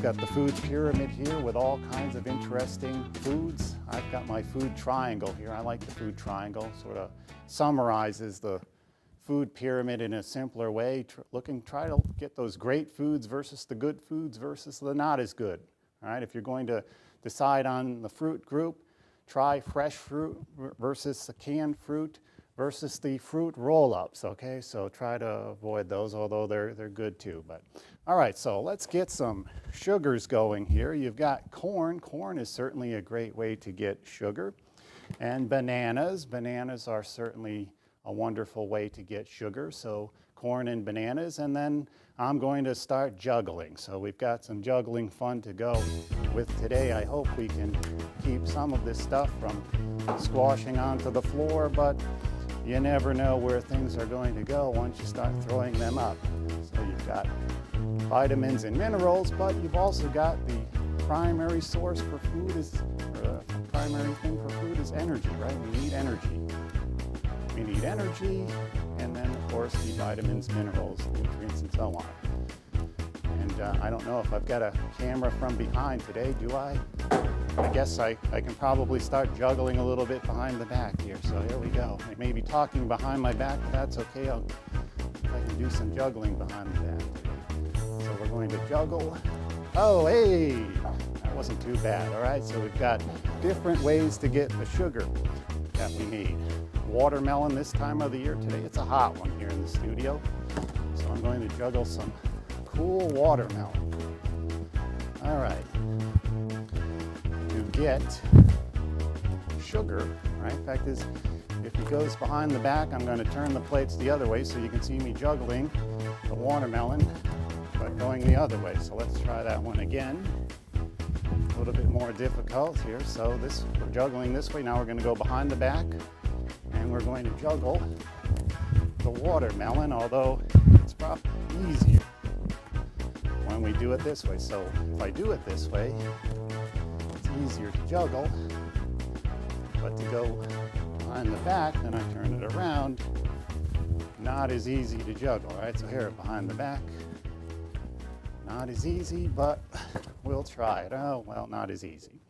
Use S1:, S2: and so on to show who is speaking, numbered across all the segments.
S1: got the food pyramid here with all kinds of interesting foods. I've got my food triangle here. I like the food triangle. Sort of summarizes the food pyramid in a simpler way. Try to get those great foods versus the good foods versus the not as good. All right, if you're going to decide on the fruit group, try fresh fruit versus the canned fruit versus the fruit roll-ups, okay? So try to avoid those, although they're good too. But all right, so let's get some sugars going here. You've got corn. Corn is certainly a great way to get sugar. And bananas. Bananas are certainly a wonderful way to get sugar. So corn and bananas. And then I'm going to start juggling. So we've got some juggling fun to go with today. I hope we can keep some of this stuff from squashing onto the floor, but you never know where things are going to go once you start throwing them up. So you've got vitamins and minerals, but you've also got the primary source for food is, or the primary thing for food is energy, right? We need energy. We need energy, and then of course the vitamins, minerals, nutrients, and so on. And I don't know if I've got a camera from behind today, do I? I guess I can probably start juggling a little bit behind the back here. So here we go. I may be talking behind my back, but that's okay. I can do some juggling behind the back. So we're going to juggle. Oh, hey, that wasn't too bad. All right, so we've got different ways to get the sugar that we need. Watermelon this time of the year. Today it's a hot one here in the studio. So I'm going to juggle some cool watermelon. All right. To get sugar, right? In fact, if it goes behind the back, I'm going to turn the plates the other way so you can see me juggling the watermelon, but going the other way. So let's try that one again. A little bit more difficult here. So we're juggling this way. Now we're going to go behind the back, and we're going to juggle the watermelon, although it's probably easier when we do it this way. So if I do it this way, easier to juggle, but to go behind the back, then I turn it around, not as easy to juggle, right? So here, behind the back, not as easy, but we'll try it. Oh, well, not as easy.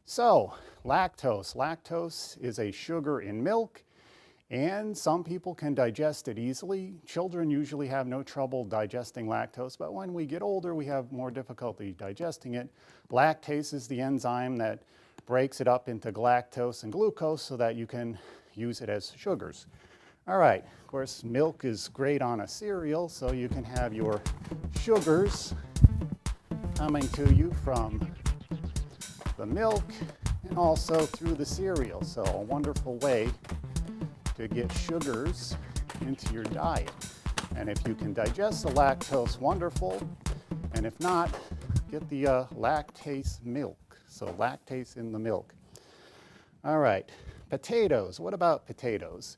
S1: So, lactose. Lactose is a sugar in milk, and some people can digest it easily. Children usually have no trouble digesting lactose, but when we get older, we have more difficulty digesting it. Lactase is the enzyme that breaks it up into galactose and glucose so that you can use it as sugars. All right, of course, milk is great on a cereal, so you can have your sugars coming to you from the milk and also through the cereal. So a wonderful way to get sugars into your diet. And if you can digest the lactose, wonderful. And if not, get the lactase milk. So lactase in the milk. All right, potatoes. What about potatoes?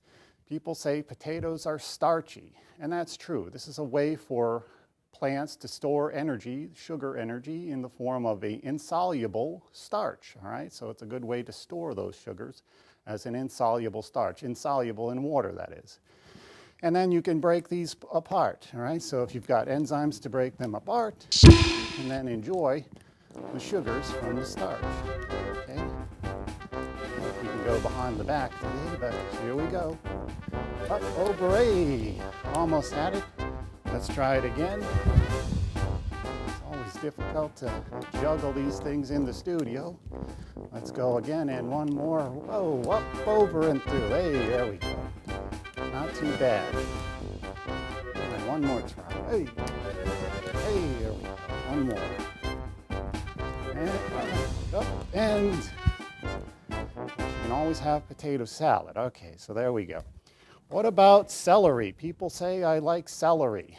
S1: People say potatoes are starchy, and that's true. This is a way for plants to store energy, sugar energy, in the form of an insoluble starch, all right? So it's a good way to store those sugars as an insoluble starch, insoluble in water, that is. And then you can break these apart, all right? So if you've got enzymes to break them apart, you can then enjoy the sugars from the starch, okay? You can go behind the back today, but here we go. Oh, hooray! Almost had it. Let's try it again. It's always difficult to juggle these things in the studio. Let's go again, and one more. Whoa, up, over, and through. Hey, there we go. Not too bad. And one more try. Hey, there we go. One more. And up, and you can always have potato salad. Okay, so there we go. What about celery? People say, I like celery.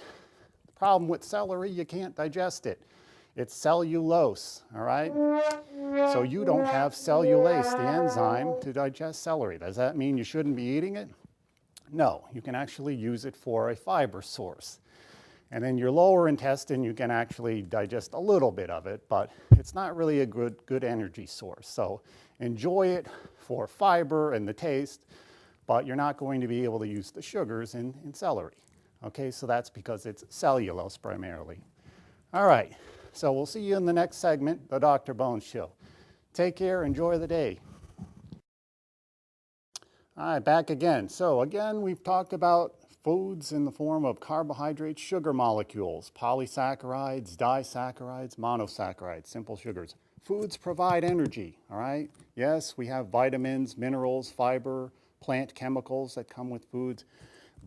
S1: The problem with celery, you can't digest it. It's cellulose, all right? So you don't have cellulase, the enzyme, to digest celery. Does that mean you shouldn't be eating it? No, you can actually use it for a fiber source. And in your lower intestine, you can actually digest a little bit of it, but it's not really a good energy source. So enjoy it for fiber and the taste, but you're not going to be able to use the sugars in celery. Okay, so that's because it's cellulose primarily. All right, so we'll see you in the next segment, The Dr. Bones Show. Take care, enjoy the day. All right, back again. So again, we've talked about foods in the form of carbohydrates, sugar molecules, polysaccharides, disaccharides, monosaccharides, simple sugars. Foods provide energy, all right? Yes, we have vitamins, minerals, fiber, plant chemicals that come with foods,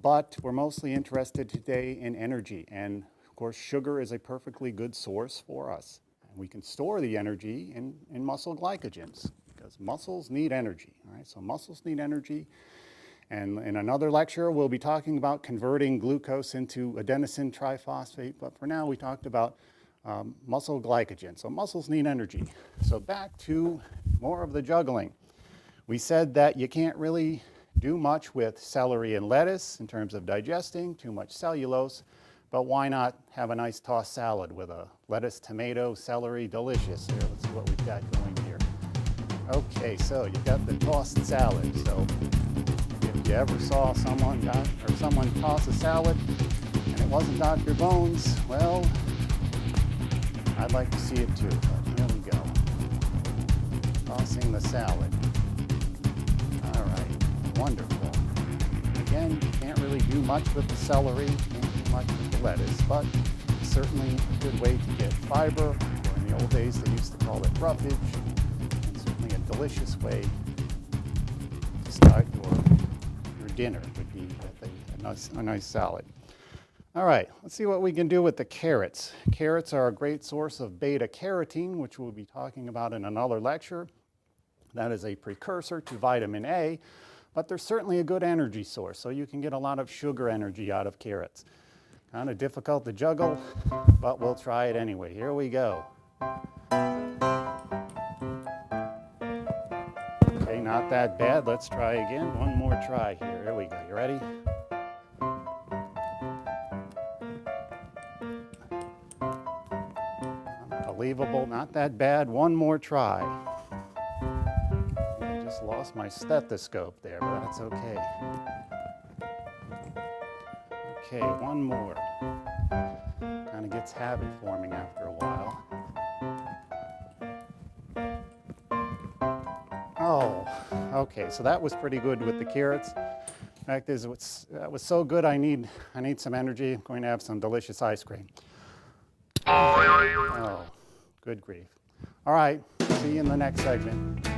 S1: but we're mostly interested today in energy. And of course, sugar is a perfectly good source for us. And we can store the energy in muscle glycogens because muscles need energy, all right? So muscles need energy. And in another lecture, we'll be talking about converting glucose into adenosine triphosphate. But for now, we talked about muscle glycogen. So muscles need energy. So back to more of the juggling. We said that you can't really do much with celery and lettuce in terms of digesting, too much cellulose. But why not have a nice tossed salad with a lettuce, tomato, celery, delicious. Here, let's see what we've got going here. Okay, so you've got the tossed salad. So if you ever saw someone toss a salad and it wasn't Dr. Bones, well, I'd like to see it too, but here we go. Tossing the salad. All right, wonderful. Again, you can't really do much with the celery, can't do much with the lettuce, but certainly a good way to get fiber, or in the old days they used to call it roughage, and certainly a delicious way to start your dinner would be with a nice salad. All right, let's see what we can do with the carrots. Carrots are a great source of beta carotene, which we'll be talking about in another lecture. That is a precursor to vitamin A, but they're certainly a good energy source, so you can get a lot of sugar energy out of carrots. Kind of difficult to juggle, but we'll try it anyway. Here we go. Okay, not that bad. Let's try again. One more try here. Here we go. You ready? Unbelievable. Not that bad. One more try. I just lost my stethoscope there, but that's okay. Okay, one more. Kind of gets habit forming after a while. Oh, okay, so that was pretty good with the carrots. Fact is, that was so good I need some energy. I'm going to have some delicious ice cream. Oh, good grief. All right, see you in the next segment.